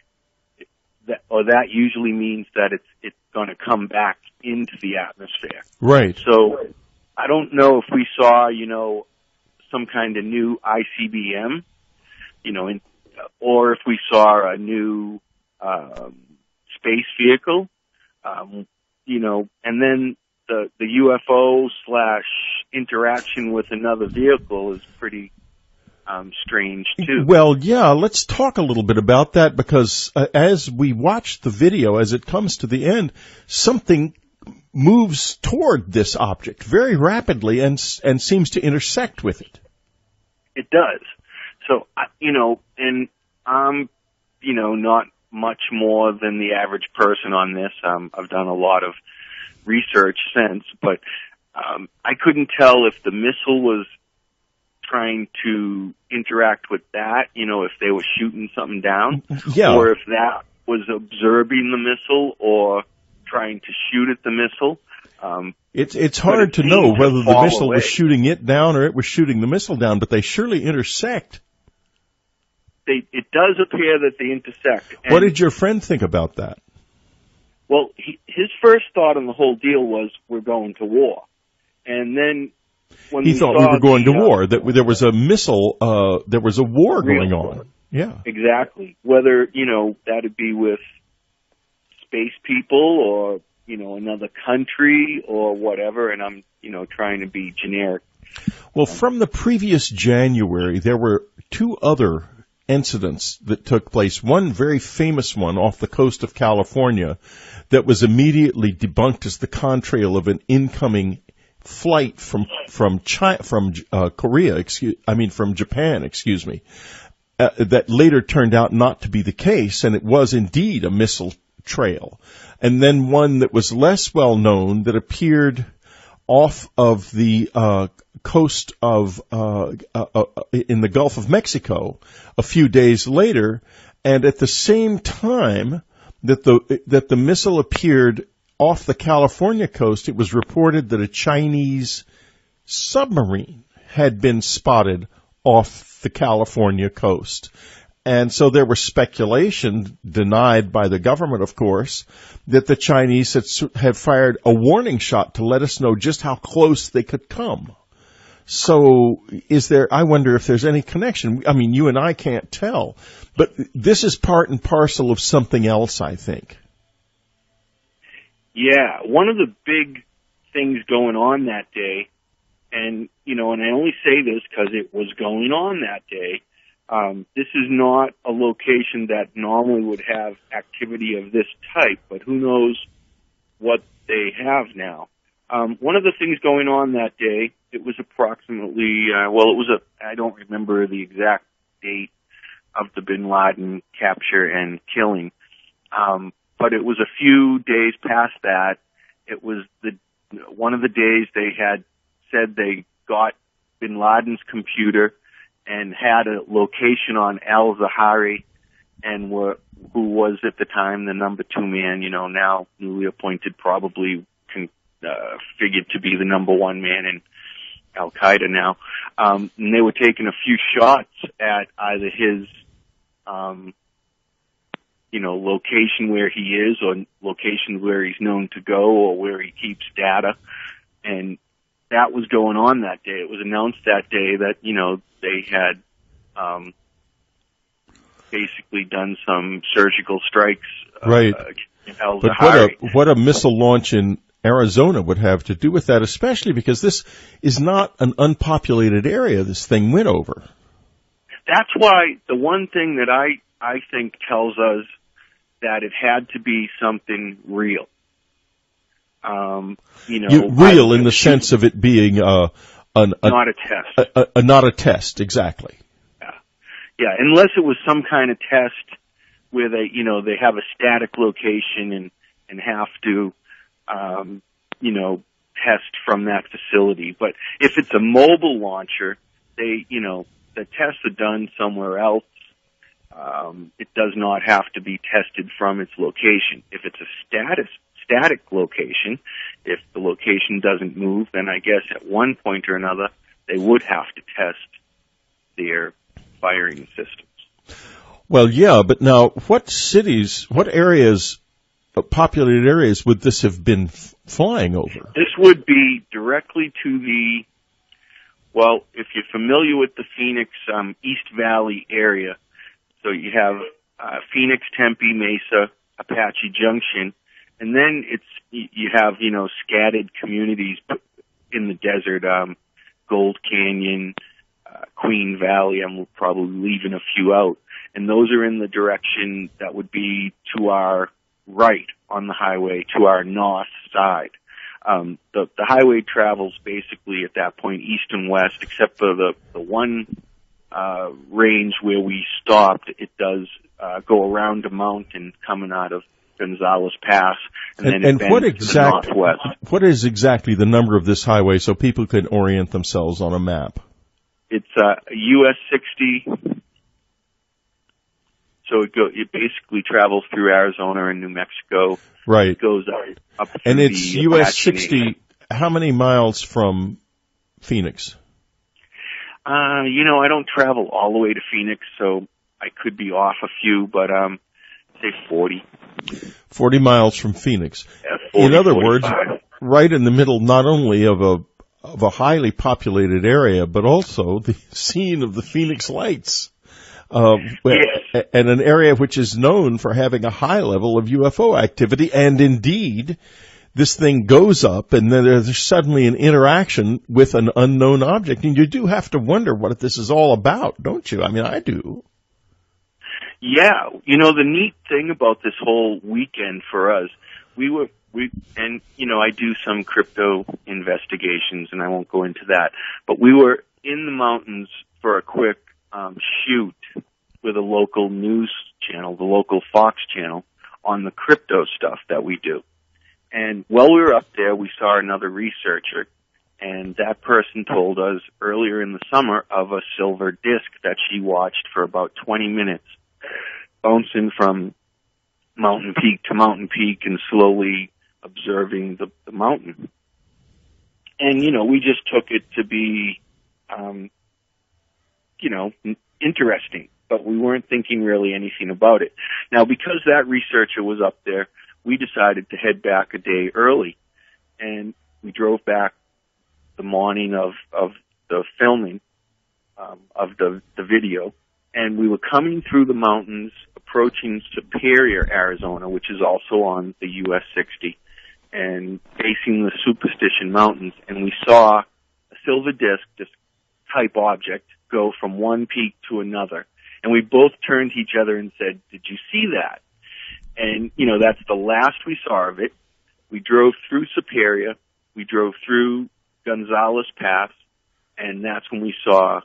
that usually means that it's going to come back into the atmosphere. Right. So I don't know if we saw, some kind of new ICBM, or if we saw a new space vehicle, and then the UFO / interaction with another vehicle is pretty strange too. Well, yeah, let's talk a little bit about that because as we watch the video, as it comes to the end, something moves toward this object very rapidly and seems to intersect with it. It does. So, and I'm, not much more than the average person on this. I've done a lot of research since, but I couldn't tell if the missile was trying to interact with that, if they were shooting something down, or if that was observing the missile or trying to shoot at the missile. It's hard to know whether the missile was shooting it down or it was shooting the missile down, but they surely intersect. It does appear that they intersect. What did your friend think about that? Well, his first thought on the whole deal was, we're going to war. And then when he thought we were going to war, that there was a missile, there was a war going on. Yeah. Exactly. Whether, that'd be with space people or, another country or whatever, and I'm, trying to be generic. Well, from the previous January, there were two other incidents that took place. One very famous one off the coast of California that was immediately debunked as the contrail of an incoming flight from Japan, that later turned out not to be the case, and it was indeed a missile trail. And then one that was less well known that appeared off of the coast of in the Gulf of Mexico a few days later, and at the same time that the missile appeared off the California coast, it was reported that a Chinese submarine had been spotted off the California coast. And so there was speculation, denied by the government, of course, that the Chinese had fired a warning shot to let us know just how close they could come. So I wonder if there's any connection. I mean, you and I can't tell, but this is part and parcel of something else, I think. Yeah, one of the big things going on that day, and I only say this because it was going on that day, this is not a location that normally would have activity of this type, but who knows what they have now. One of the things going on that day, it was approximately, I don't remember the exact date of the bin Laden capture and killing, but it was a few days past that. It was one of the days they had said they got bin Laden's computer and had a location on al-Zawahiri, and who was at the time the number 2 man, now newly appointed, probably figured to be the number 1 man in Al-Qaeda now. And they were taking a few shots at either his, location where he is, or locations where he's known to go, or where he keeps data. And that was going on that day. It was announced that day that, they had basically done some surgical strikes. Right. But what a missile launch in Arizona would have to do with that, especially because this is not an unpopulated area this thing went over. That's why the one thing that I think tells us that it had to be something real. Real in the sense of it being not a test. Not a test, exactly. Yeah, unless it was some kind of test where they have a static location and have to, test from that facility. But if it's a mobile launcher, the tests are done somewhere else. It does not have to be tested from its location. If it's a static location, if the location doesn't move, then I guess at one point or another they would have to test their firing systems. Well, yeah, but now what populated areas would this have been flying over? This would be directly to if you're familiar with the Phoenix East Valley area, so you have Phoenix, Tempe, Mesa, Apache Junction, and then you have scattered communities in the desert, Gold Canyon, Queen Valley. I'm probably leaving a few out, and those are in the direction that would be to our right on the highway, to our north side. The highway travels basically at that point east and west, except for the one range where we stopped. It does go around a mountain coming out of Gonzales Pass, and then it bends to the northwest. What is exactly the number of this highway so people can orient themselves on a map? It's US 60. So it basically travels through Arizona and New Mexico. Right. It goes up and it's the US Apache 60. Nation. How many miles from Phoenix? I don't travel all the way to Phoenix, so I could be off a few, but say 40. 40 miles from Phoenix. Yeah, 40, in other 45. words, right in the middle, not only of a highly populated area, but also the scene of the Phoenix Lights. Yes. And an area which is known for having a high level of UFO activity. And indeed, this thing goes up, and then there's suddenly an interaction with an unknown object. And you do have to wonder what this is all about, don't you? I mean, I do. Yeah. You know, the neat thing about this whole weekend for us, and, you know, I do some crypto investigations, and I won't go into that, but we were in the mountains for a quick shoot with a local news channel, the local Fox channel, on the crypto stuff that we do. And while we were up there, we saw another researcher, and that person told us earlier in the summer of a silver disc that she watched for about 20 minutes, bouncing from mountain peak to mountain peak and slowly observing the mountain. And, you know, we just took it to be, you know, interesting, but we weren't thinking really anything about it. Now, because that researcher was up there, we decided to head back a day early, and we drove back the morning of the filming of the video, and we were coming through the mountains, approaching Superior, Arizona, which is also on the US 60, and facing the Superstition Mountains, and we saw a silver disc, this type object, go from one peak to another. And we both turned to each other and said, "Did you see that?" And, you know, that's the last we saw of it. We drove through Superior, we drove through Gonzales Pass, and that's when we saw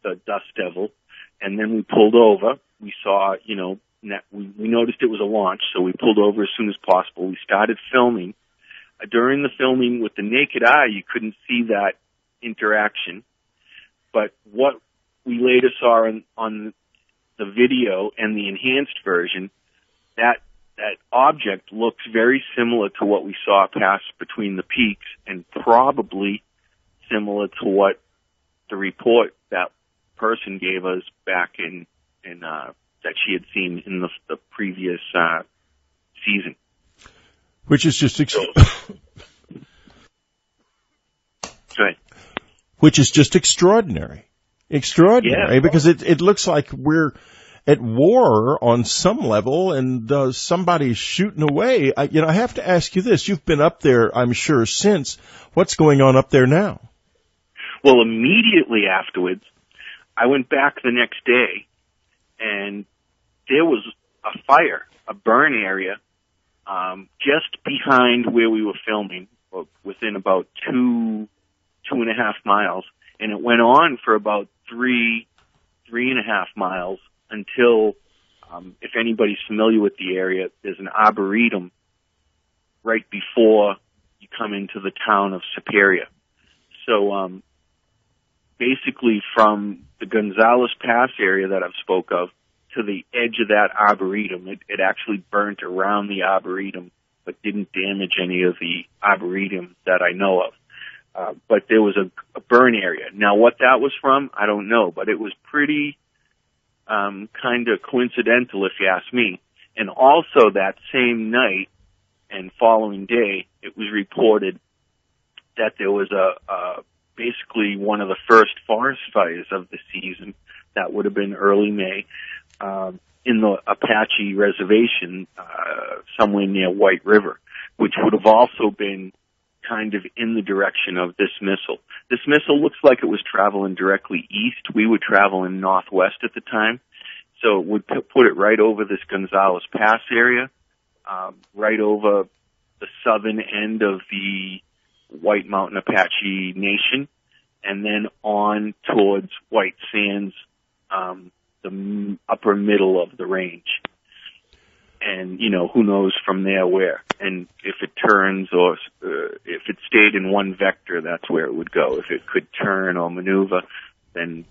the Dust Devil. And then we pulled over. We saw, you know, we noticed it was a launch, so we pulled over as soon as possible. We started filming. During the filming, with the naked eye, you couldn't see that interaction. But what we later saw on the video and the enhanced version, that object looks very similar to what we saw pass between the peaks, and probably similar to what the report that person gave us back in that she had seen in the previous season. Which is just which is just extraordinary. Extraordinary, yeah. Because it looks like we're at war on some level, and somebody's shooting away. I have to ask you this. You've been up there, I'm sure, since. What's going on up there now? Well, immediately afterwards, I went back the next day, and there was a fire, a burn area, just behind where we were filming, within about 2.5 miles, and it went on for about 3.5 miles until, if anybody's familiar with the area, there's an arboretum right before you come into the town of Superior. So, basically from the Gonzales Pass area that I've spoke of to the edge of that arboretum, it actually burnt around the arboretum, but didn't damage any of the arboretum that I know of. But there was a burn area. Now, what that was from, I don't know, but it was pretty kind of coincidental, if you ask me. And also that same night and following day, it was reported that there was basically one of the first forest fires of the season. That would have been early May, in the Apache reservation, somewhere near White River, which would have also been kind of in the direction of this missile. This missile looks like it was traveling directly east. We were traveling northwest at the time, so it would put it right over this Gonzales Pass area, right over the southern end of the White Mountain Apache Nation, and then on towards White Sands, the upper middle of the range. And, you know, who knows from there where. And if it turns or if it stayed in one vector, that's where it would go. If it could turn or maneuver, then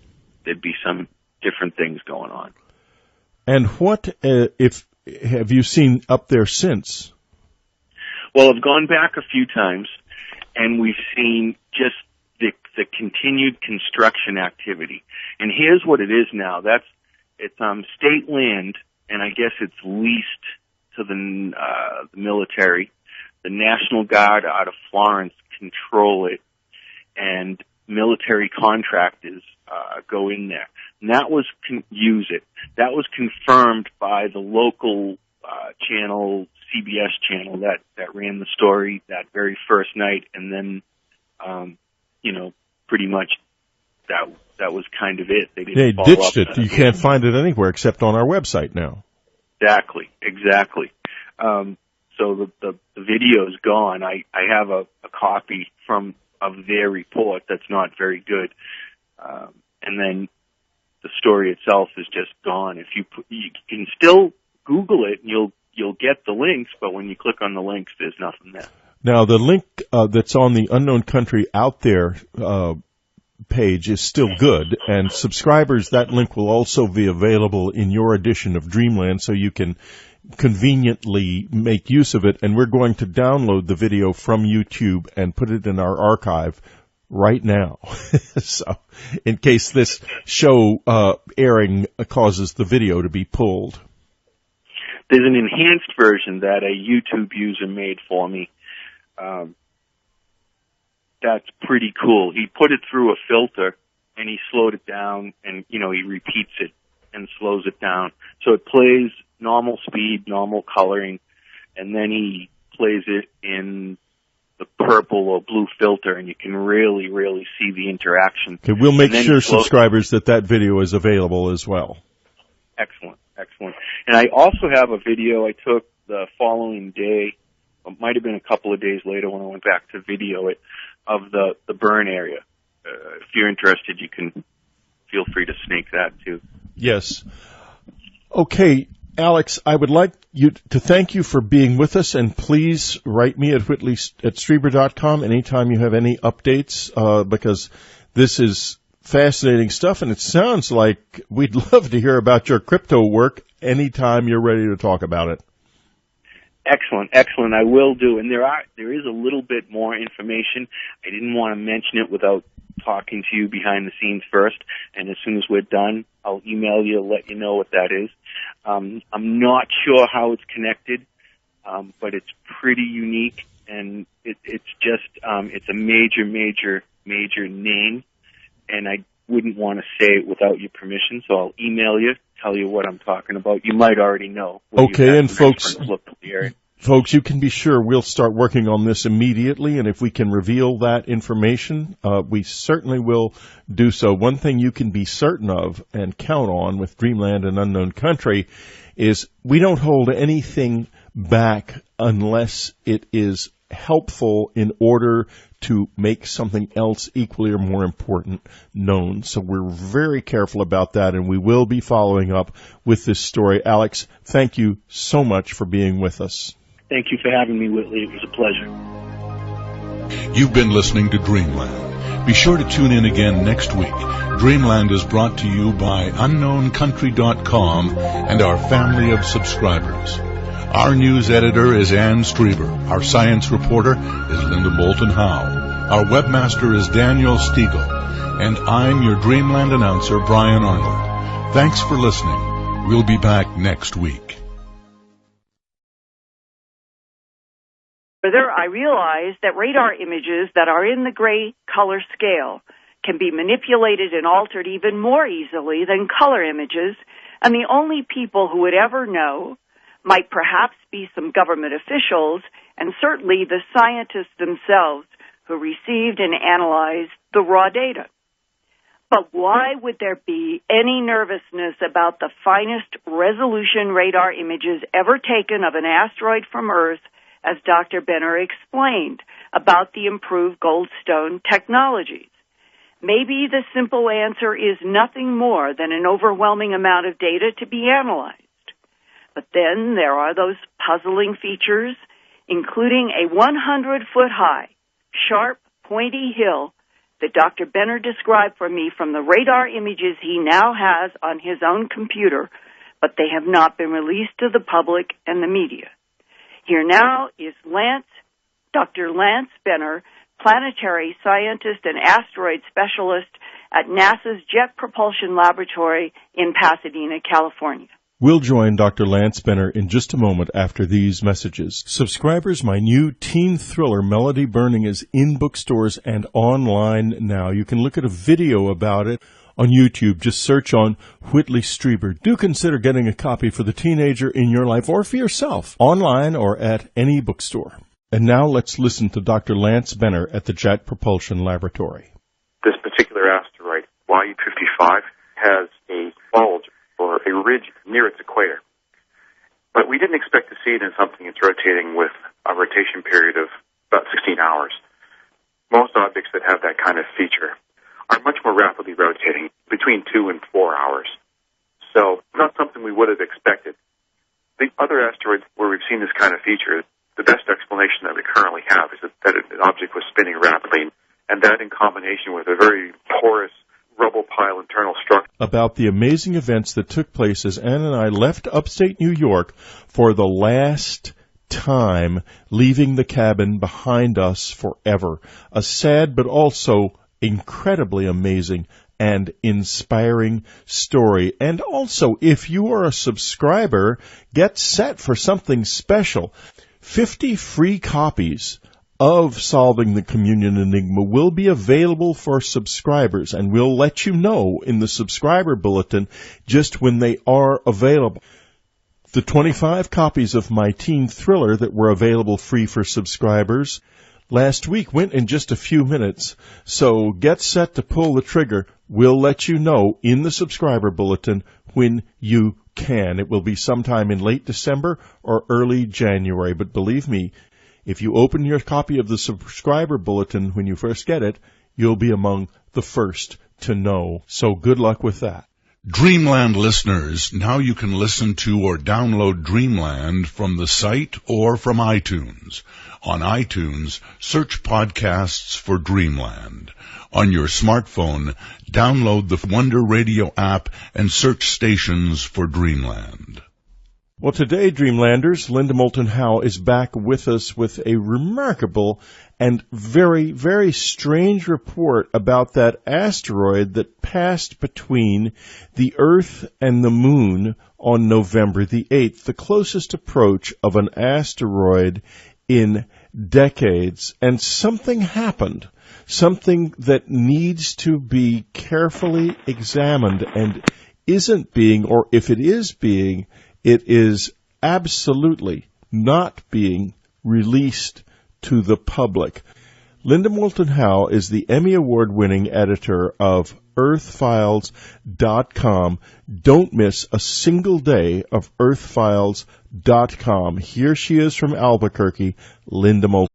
there'd be some different things going on. And what have you seen up there since? Well, I've gone back a few times, and we've seen just the continued construction activity. And here's what it is now. It's state land, and I guess it's leased to the military. The National Guard out of Florence control it, and military contractors go in there. and that was use it. That was confirmed by the local channel, CBS channel that ran the story that very first night, and then pretty much that was kind of it. They ditched it. You can't find it anywhere except on our website now. Exactly. So the video is gone. I have a copy of their report that's not very good, and then the story itself is just gone. You can still Google it, and you'll get the links, but when you click on the links, there's nothing there. Now, the link that's on the Unknown Country Out There page is still good, and subscribers, that link will also be available in your edition of Dreamland, so you can conveniently make use of it. And we're going to download the video from YouTube and put it in our archive right now. So, in case this show airing causes the video to be pulled. There's an enhanced version that a YouTube user made for me. That's pretty cool. He put it through a filter, and he slowed it down, and, he repeats it and slows it down. So it plays normal speed, normal coloring, and then he plays it in the purple or blue filter, and you can really, really see the interaction. Okay, we'll make sure, subscribers, that video is available as well. Excellent. And I also have a video I took the following day, it might have been a couple of days later when I went back to video it, of the burn area. If you're interested, you can feel free to snake that too. Yes. Okay, Alex, I would like you to thank you for being with us, and please write me at Whitley@Strieber.com anytime you have any updates, because this is fascinating stuff, and it sounds like we'd love to hear about your crypto work anytime you're ready to talk about it. Excellent. I will do. And there is a little bit more information. I didn't want to mention it without talking to you behind the scenes first. And as soon as we're done, I'll email you, let you know what that is. I'm not sure how it's connected, but it's pretty unique, and it's a major name, and I wouldn't want to say it without your permission, so I'll email you, tell you what I'm talking about. You might already know. Okay, and folks, you can be sure we'll start working on this immediately, and if we can reveal that information, we certainly will do so. One thing you can be certain of and count on with Dreamland and Unknown Country is we don't hold anything back unless it is helpful in order to make something else equally or more important known. So we're very careful about that, and we will be following up with this story. Alex, thank you so much for being with us. Thank you for having me, Whitley. It was a pleasure. You've been listening to Dreamland. Be sure to tune in again next week. Dreamland is brought to you by UnknownCountry.com and our family of subscribers. Our news editor is Ann Strieber. Our science reporter is Linda Moulton Howe. Our webmaster is Daniel Stiegel. And I'm your Dreamland announcer, Brian Arnold. Thanks for listening. We'll be back next week. Further, I realized that radar images that are in the gray color scale can be manipulated and altered even more easily than color images, and the only people who would ever know might perhaps be some government officials, and certainly the scientists themselves who received and analyzed the raw data. But why would there be any nervousness about the finest resolution radar images ever taken of an asteroid from Earth, as Dr. Benner explained about the improved Goldstone technologies? Maybe the simple answer is nothing more than an overwhelming amount of data to be analyzed. But then there are those puzzling features, including a 100-foot-high, sharp, pointy hill that Dr. Benner described for me from the radar images he now has on his own computer, but they have not been released to the public and the media. Here now is Dr. Lance Benner, planetary scientist and asteroid specialist at NASA's Jet Propulsion Laboratory in Pasadena, California. We'll join Dr. Lance Benner in just a moment after these messages. Subscribers, my new teen thriller, Melody Burning, is in bookstores and online now. You can look at a video about it on YouTube. Just search on Whitley Strieber. Do consider getting a copy for the teenager in your life or for yourself, online or at any bookstore. And now let's listen to Dr. Lance Benner at the Jet Propulsion Laboratory. This particular asteroid, YU55, has a bulge or a ridge near its equator. But we didn't expect to see it in something that's rotating with a rotation period of about 16 hours. Most objects that have that kind of feature are much more rapidly rotating, between 2 and 4 hours. So not something we would have expected. The other asteroids where we've seen this kind of feature, the best explanation that we currently have is that an object was spinning rapidly, and that in combination with a very porous rubble pile internal structure. About the amazing events that took place as Ann and I left upstate New York for the last time, leaving the cabin behind us forever. A sad but also incredibly amazing and inspiring story. And also, if you are a subscriber, get set for something special. 50 free copies of Solving the Communion Enigma will be available for subscribers, and we'll let you know in the subscriber bulletin just when they are available. The 25 copies of my teen thriller that were available free for subscribers last week went in just a few minutes, so get set to pull the trigger. We'll let you know in the subscriber bulletin when you can. It will be sometime in late December or early January, but believe me, if you open your copy of the subscriber bulletin when you first get it, you'll be among the first to know. So good luck with that. Dreamland listeners, now you can listen to or download Dreamland from the site or from iTunes. On iTunes, search podcasts for Dreamland. On your smartphone, download the Wonder Radio app and search stations for Dreamland. Well, today, Dreamlanders, Linda Moulton Howe is back with us with a remarkable and very, very strange report about that asteroid that passed between the Earth and the Moon on November the 8th, the closest approach of an asteroid in decades. And something happened, something that needs to be carefully examined and isn't being, or if it is being, it is absolutely not being released to the public. Linda Moulton Howe is the Emmy Award-winning editor of EarthFiles.com. Don't miss a single day of EarthFiles.com. Here she is from Albuquerque, Linda Moulton.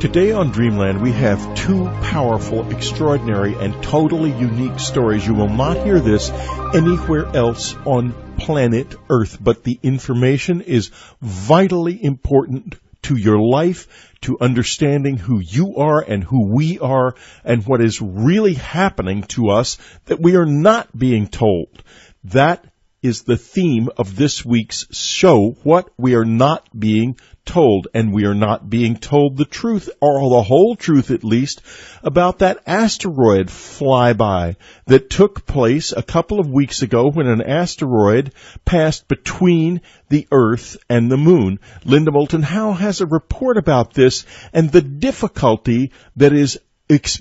Today on Dreamland, we have two powerful, extraordinary, and totally unique stories. You will not hear this anywhere else on planet Earth, but the information is vitally important to your life, to understanding who you are and who we are, and what is really happening to us that we are not being told. That is the theme of this week's show, what we are not being told. And we are not being told the truth, or the whole truth at least, about that asteroid flyby that took place a couple of weeks ago when an asteroid passed between the Earth and the Moon. Linda Moulton Howe has a report about this and the difficulty that is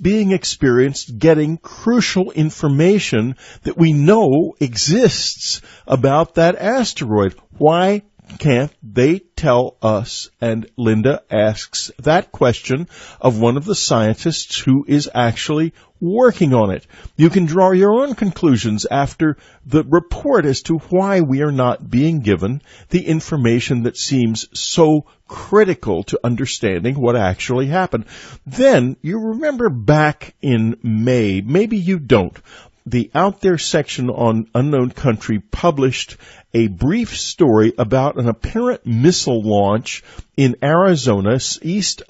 being experienced getting crucial information that we know exists about that asteroid. Why can't they tell us? And Linda asks that question of one of the scientists who is actually working on it. You can draw your own conclusions after the report as to why we are not being given the information that seems so critical to understanding what actually happened. Then, you remember back in May, maybe you don't, the Out There section on Unknown Country published a brief story about an apparent missile launch in Arizona,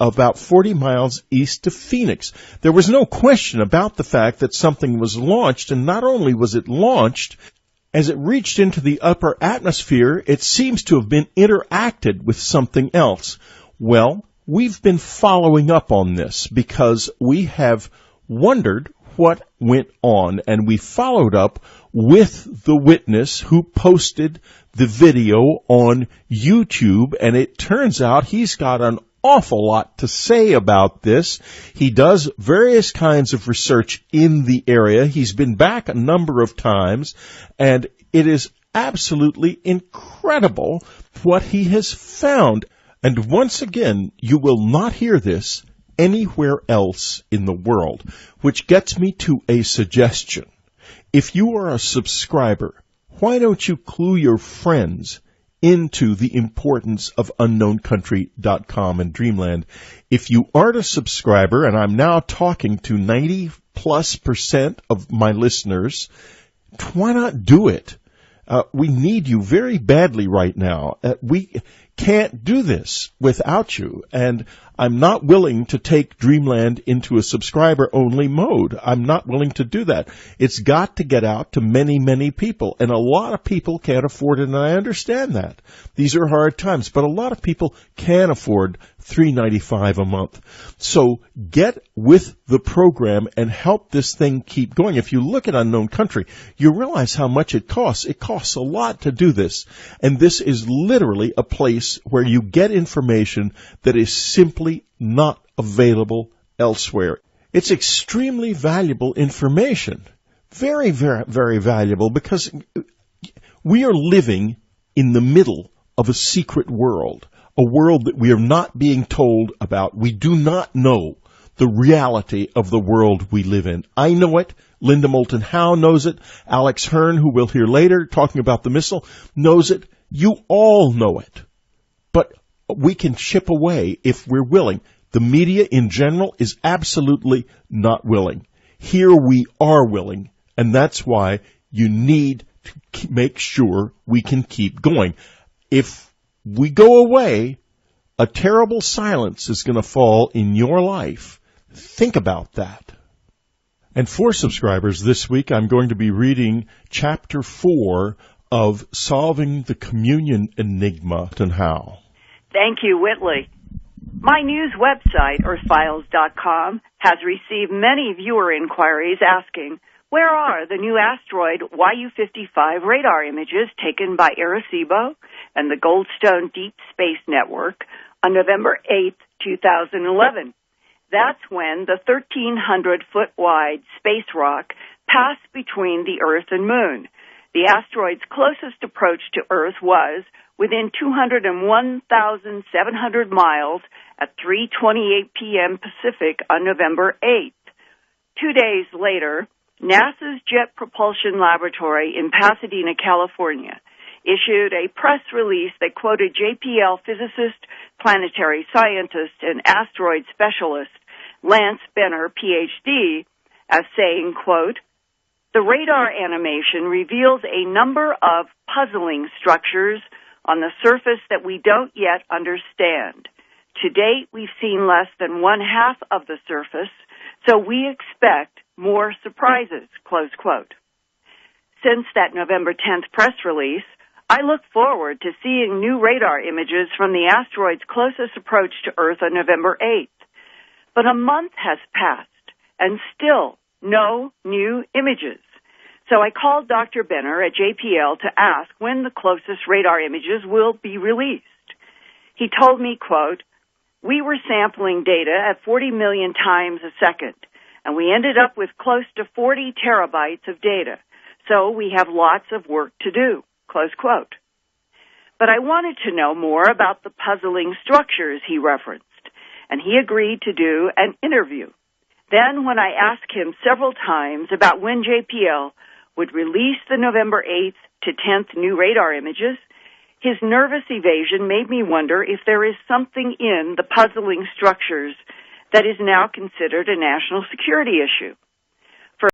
about 40 miles east of Phoenix. There was no question about the fact that something was launched, and not only was it launched, as it reached into the upper atmosphere, it seems to have been interacted with something else. Well, we've been following up on this because we have wondered what went on, and we followed up with the witness who posted the video on YouTube, and it turns out he's got an awful lot to say about this. He does various kinds of research in the area. He's been back a number of times, and it is absolutely incredible what he has found. And once again, you will not hear this anywhere else in the world, which gets me to a suggestion. If you are a subscriber, why don't you clue your friends into the importance of unknowncountry.com and Dreamland? If you aren't a subscriber, and I'm now talking to 90+% of my listeners, why not do it? We need you very badly right now. We can't do this without you, and I'm not willing to take Dreamland into a subscriber-only mode. I'm not willing to do that. It's got to get out to many, many people, and a lot of people can't afford it, and I understand that. These are hard times, but a lot of people can afford $3.95 a month. So get with the program and help this thing keep going. If you look at Unknown Country, you realize how much it costs. It costs a lot to do this, and this is literally a place where you get information that is simply not available elsewhere. It's extremely valuable information. Very, very, very valuable, because we are living in the middle of a secret world, a world that we are not being told about. We do not know the reality of the world we live in. I know it. Linda Moulton Howe knows it. Alex Hearn, who we'll hear later, talking about the missile, knows it. You all know it. But we can chip away if we're willing. The media in general is absolutely not willing. Here we are willing, and that's why you need to make sure we can keep going. If we go away, a terrible silence is going to fall in your life. Think about that. And for subscribers this week, I'm going to be reading Chapter 4 of Solving the Communion Enigma. And how? Thank you, Whitley. My news website, earthfiles.com, has received many viewer inquiries asking, where are the new asteroid YU55 radar images taken by Arecibo and the Goldstone Deep Space Network on November 8, 2011? That's when the 1,300-foot-wide space rock passed between the Earth and Moon. The asteroid's closest approach to Earth was within 201,700 miles at 3:28 p.m. Pacific on November 8th. 2 days later, NASA's Jet Propulsion Laboratory in Pasadena, California, issued a press release that quoted JPL physicist, planetary scientist, and asteroid specialist Lance Benner, Ph.D., as saying, quote, the radar animation reveals a number of puzzling structures on the surface that we don't yet understand. To date, we've seen less than 1/2 of the surface, so we expect more surprises, close quote. Since that November 10th press release, I look forward to seeing new radar images from the asteroid's closest approach to Earth on November 8th. But a month has passed, and still no new images. So I called Dr. Benner at JPL to ask when the closest radar images will be released. He told me, quote, we were sampling data at 40 million times a second, and we ended up with close to 40 terabytes of data. So we have lots of work to do, close quote. But I wanted to know more about the puzzling structures he referenced, and he agreed to do an interview. Then when I asked him several times about when JPL would release the November 8th to 10th new radar images, his nervous evasion made me wonder if there is something in the puzzling structures that is now considered a national security issue.